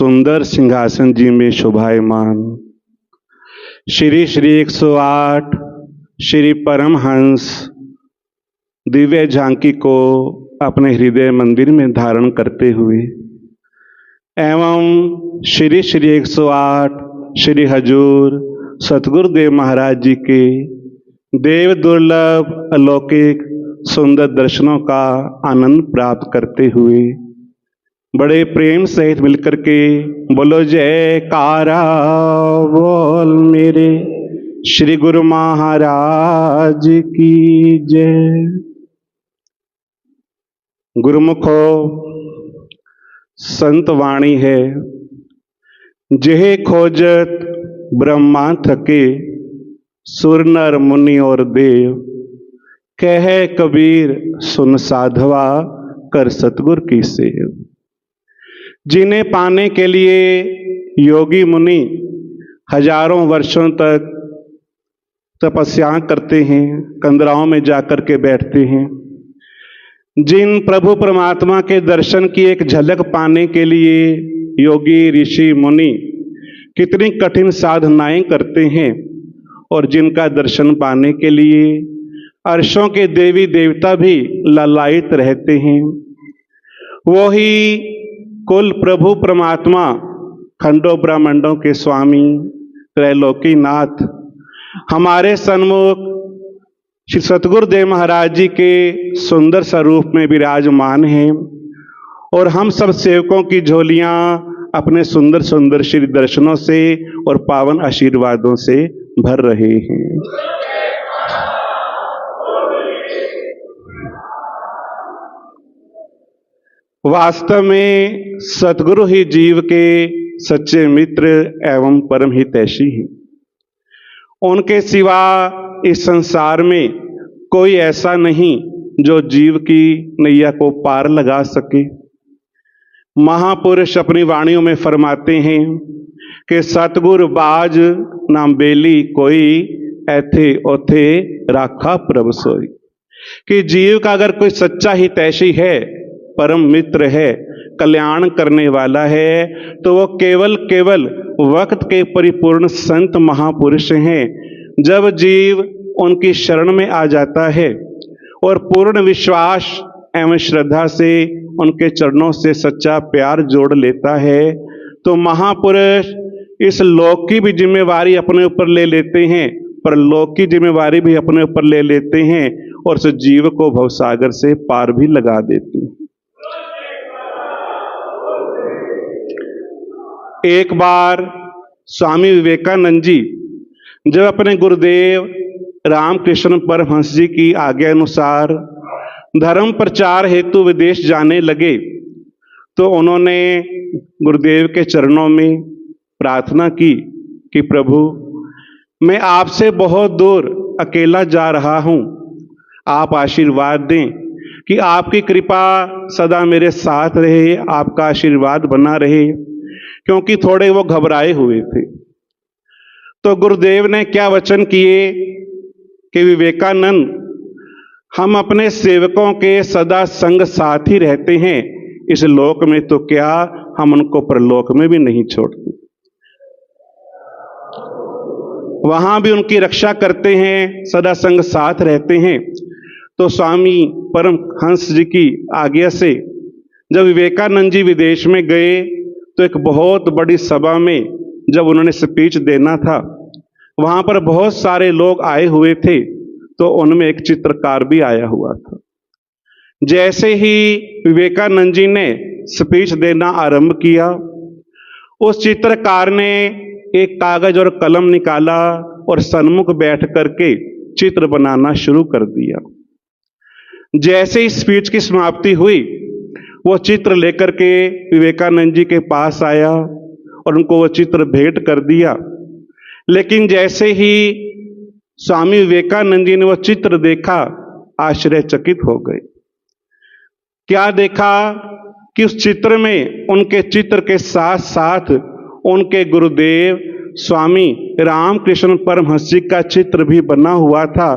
सुंदर सिंहासन जी में शोभायमान श्री श्री 108 श्री परमहंस दिव्य झांकी को अपने हृदय मंदिर में धारण करते हुए एवं श्री श्री 108 श्री हजूर सतगुरुदेव महाराज जी के देव दुर्लभ अलौकिक सुंदर दर्शनों का आनंद प्राप्त करते हुए बड़े प्रेम सहित मिलकर के बोलो जयकारा बोल मेरे श्री गुरु महाराज की जय। गुरुमुखो संत वाणी है, जेहे खोजत ब्रह्मा थके सुर नर मुनि और देव, कह कबीर सुन साधवा कर सतगुर की सेव। जिन्हें पाने के लिए योगी मुनि हजारों वर्षों तक तपस्या करते हैं, कंदराओं में जाकर के बैठते हैं। जिन प्रभु परमात्मा के दर्शन की एक झलक पाने के लिए योगी ऋषि मुनि कितनी कठिन साधनाएं करते हैं, और जिनका दर्शन पाने के लिए अर्शों के देवी देवता भी लालायित रहते हैं, वो ही कुल प्रभु परमात्मा खंडों ब्रह्मांडों के स्वामी त्रैलोकीनाथ हमारे सन्मुख श्री सतगुरुदेव महाराज जी के सुंदर स्वरूप में विराजमान हैं, और हम सब सेवकों की झोलियां अपने सुंदर सुंदर श्री दर्शनों से और पावन आशीर्वादों से भर रहे हैं। वास्तव में सतगुरु ही जीव के सच्चे मित्र एवं परम हितैषी हैं। उनके सिवा इस संसार में कोई ऐसा नहीं जो जीव की नैया को पार लगा सके। महापुरुष अपनी वाणियों में फरमाते हैं कि सतगुरु बाज नाम बेली कोई, ऐथे ओथे राखा प्रभ सोई। कि जीव का अगर कोई सच्चा हितैषी है, परम मित्र है, कल्याण करने वाला है, तो वो केवल वक्त के परिपूर्ण संत महापुरुष हैं। जब जीव उनकी शरण में आ जाता है और पूर्ण विश्वास एवं श्रद्धा से उनके चरणों से सच्चा प्यार जोड़ लेता है, तो महापुरुष इस लोक की भी जिम्मेवारी अपने ऊपर ले लेते हैं, पर लोक की जिम्मेवारी भी अपने ऊपर ले लेते हैं, और उस जीव को भवसागर से पार भी लगा देते हैं। एक बार स्वामी विवेकानंद जी जब अपने गुरुदेव रामकृष्ण परमहंस जी की आज्ञा अनुसार धर्म प्रचार हेतु विदेश जाने लगे, तो उन्होंने गुरुदेव के चरणों में प्रार्थना की कि प्रभु, मैं आपसे बहुत दूर अकेला जा रहा हूं, आप आशीर्वाद दें कि आपकी कृपा सदा मेरे साथ रहे, आपका आशीर्वाद बना रहे। क्योंकि थोड़े वो घबराए हुए थे। तो गुरुदेव ने क्या वचन किए कि विवेकानंद, हम अपने सेवकों के सदा संग साथ ही रहते हैं, इस लोक में तो क्या, हम उनको परलोक में भी नहीं छोड़ते, वहां भी उनकी रक्षा करते हैं, सदा संग साथ रहते हैं। तो स्वामी परमहंस जी की आज्ञा से जब विवेकानंद जी विदेश में गए, तो एक बहुत बड़ी सभा में जब उन्होंने स्पीच देना था, वहां पर बहुत सारे लोग आए हुए थे, तो उनमें एक चित्रकार भी आया हुआ था। जैसे ही विवेकानंद जी ने स्पीच देना आरंभ किया, उस चित्रकार ने एक कागज और कलम निकाला और सन्मुख बैठ करके चित्र बनाना शुरू कर दिया। जैसे ही स्पीच की समाप्ति हुई, वो चित्र लेकर के विवेकानंद जी के पास आया और उनको वो चित्र भेंट कर दिया। लेकिन जैसे ही स्वामी विवेकानंद जी ने वो चित्र देखा, आश्चर्यचकित हो गए। क्या देखा कि उस चित्र में, उनके चित्र के साथ साथ उनके गुरुदेव स्वामी रामकृष्ण परमहंस जी का चित्र भी बना हुआ था,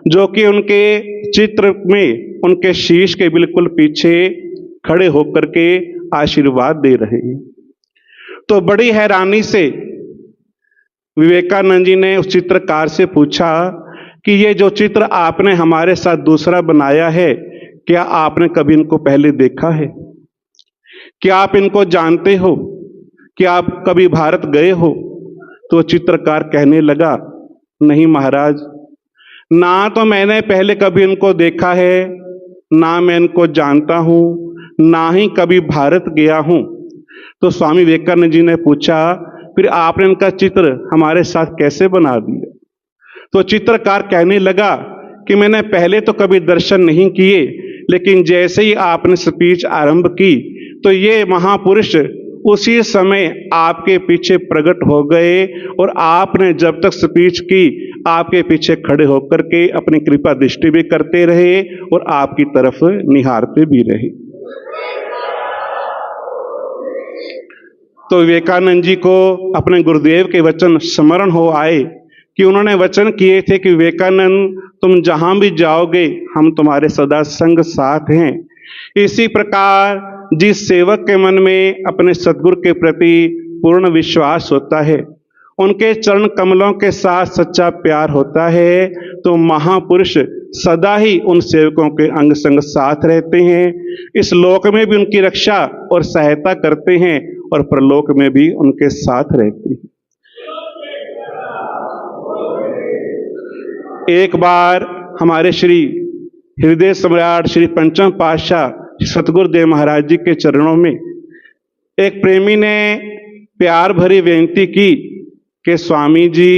जो कि उनके चित्र में उनके शीश के बिल्कुल पीछे खड़े होकर के आशीर्वाद दे रहे हैं। तो बड़ी हैरानी से विवेकानंद जी ने उस चित्रकार से पूछा कि ये जो चित्र आपने हमारे साथ दूसरा बनाया है, क्या आपने कभी इनको पहले देखा है? क्या आप इनको जानते हो? क्या आप कभी भारत गए हो? तो चित्रकार कहने लगा, नहीं महाराज, ना तो मैंने पहले कभी इनको देखा है, ना मैं इनको जानता हूं, ना ही कभी भारत गया हूं। तो स्वामी विवेकानंद जी ने पूछा, फिर आपने इनका चित्र हमारे साथ कैसे बना दिया? तो चित्रकार कहने लगा कि मैंने पहले तो कभी दर्शन नहीं किए, लेकिन जैसे ही आपने स्पीच आरंभ की तो ये महापुरुष उसी समय आपके पीछे प्रकट हो गए और आपने जब तक स्पीच की आपके पीछे खड़े होकर के अपनी कृपा दृष्टि भी करते रहे और आपकी तरफ निहारते भी रहे। तो विवेकानंद जी को अपने गुरुदेव के वचन स्मरण हो आए कि उन्होंने वचन किए थे कि विवेकानंद, तुम जहां भी जाओगे हम तुम्हारे सदा संग साथ हैं। इसी प्रकार जिस सेवक के मन में अपने सद्गुरु के प्रति पूर्ण विश्वास होता है, उनके चरण कमलों के साथ सच्चा प्यार होता है, तो महापुरुष सदा ही उन सेवकों के अंग संग साथ रहते हैं। इस लोक में भी उनकी रक्षा और सहायता करते हैं और परलोक में भी उनके साथ रहते हैं। एक बार हमारे श्री हृदय सम्राट श्री पंचम पातशाह सतगुरुदेव महाराज जी के चरणों में एक प्रेमी ने प्यार भरी विनती की कि स्वामी जी,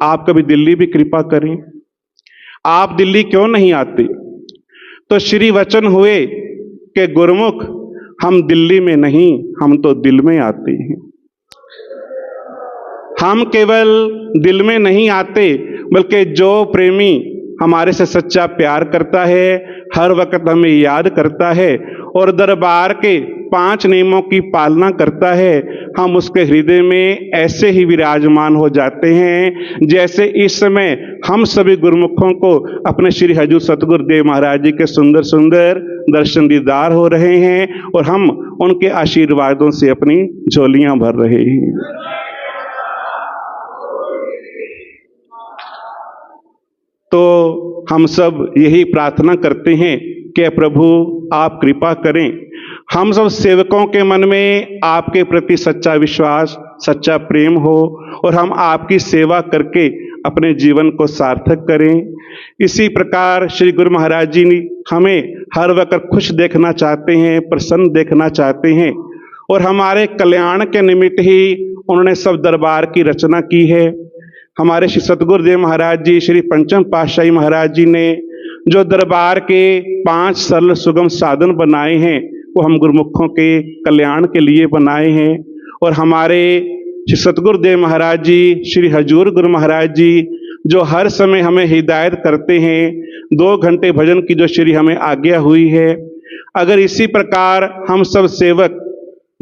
आप कभी दिल्ली भी कृपा करें, आप दिल्ली क्यों नहीं आते? तो श्री वचन हुए कि गुरुमुख, हम दिल्ली में नहीं, हम तो दिल में आते हैं। हम केवल दिल में नहीं आते, बल्कि जो प्रेमी हमारे से सच्चा प्यार करता है, हर वक्त हमें याद करता है और दरबार के 5 नियमों की पालना करता है, हम उसके हृदय में ऐसे ही विराजमान हो जाते हैं जैसे इस समय हम सभी गुरुमुखों को अपने श्री हजूर सतगुरुदेव महाराज जी के सुंदर सुंदर दर्शन दीदार हो रहे हैं और हम उनके आशीर्वादों से अपनी झोलियां भर रहे हैं। तो हम सब यही प्रार्थना करते हैं कि प्रभु आप कृपा करें, हम सब सेवकों के मन में आपके प्रति सच्चा विश्वास, सच्चा प्रेम हो और हम आपकी सेवा करके अपने जीवन को सार्थक करें। इसी प्रकार श्री गुरु महाराज जी हमें हर वक्त खुश देखना चाहते हैं, प्रसन्न देखना चाहते हैं और हमारे कल्याण के निमित्त ही उन्होंने सब दरबार की रचना की है। हमारे श्री सतगुरुदेव महाराज जी, श्री पंचम पातशाही महाराज जी ने जो दरबार के 5 सरल सुगम साधन बनाए हैं, वो हम गुरुमुखों के कल्याण के लिए बनाए हैं। और हमारे श्री सतगुरुदेव महाराज जी, श्री हजूर गुरु महाराज जी जो हर समय हमें हिदायत करते हैं, 2 घंटे भजन की जो श्री हमें आज्ञा हुई है, अगर इसी प्रकार हम सब सेवक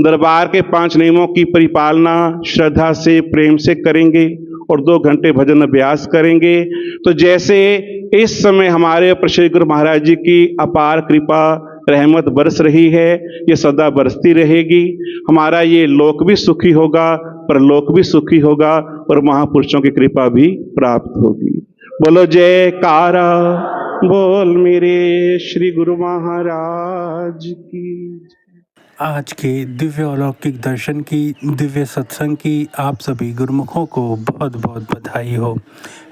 दरबार के 5 नियमों की परिपालना श्रद्धा से, प्रेम से करेंगे और 2 घंटे भजन अभ्यास करेंगे, तो जैसे इस समय हमारे ऊपर श्री गुरु महाराज जी की अपार कृपा रहमत बरस रही है, ये सदा बरसती रहेगी। हमारा ये लोक भी सुखी होगा, परलोक भी सुखी होगा और महापुरुषों की कृपा भी प्राप्त होगी। बोलो जयकारा, बोल मेरे श्री गुरु महाराज की। आज के दिव्य अलौकिक दर्शन की, दिव्य सत्संग की आप सभी गुरुमुखों को बहुत बहुत बधाई हो।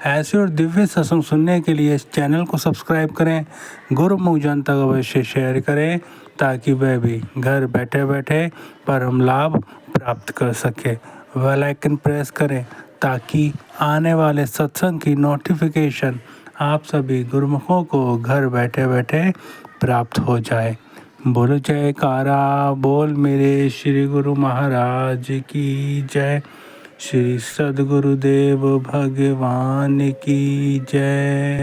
ऐसे और दिव्य सत्संग सुनने के लिए इस चैनल को सब्सक्राइब करें, गुरुमुख जन तक अवश्य शेयर करें ताकि वह भी घर बैठे बैठे परम लाभ प्राप्त कर सके। बेल आइकन प्रेस करें ताकि आने वाले सत्संग की नोटिफिकेशन आप सभी गुरुमुखों को घर बैठे बैठे प्राप्त हो जाए। बोलो जयकारा, बोल मेरे श्री गुरु महाराज की जय, श्री सद्गुरुदेव भगवान की जय।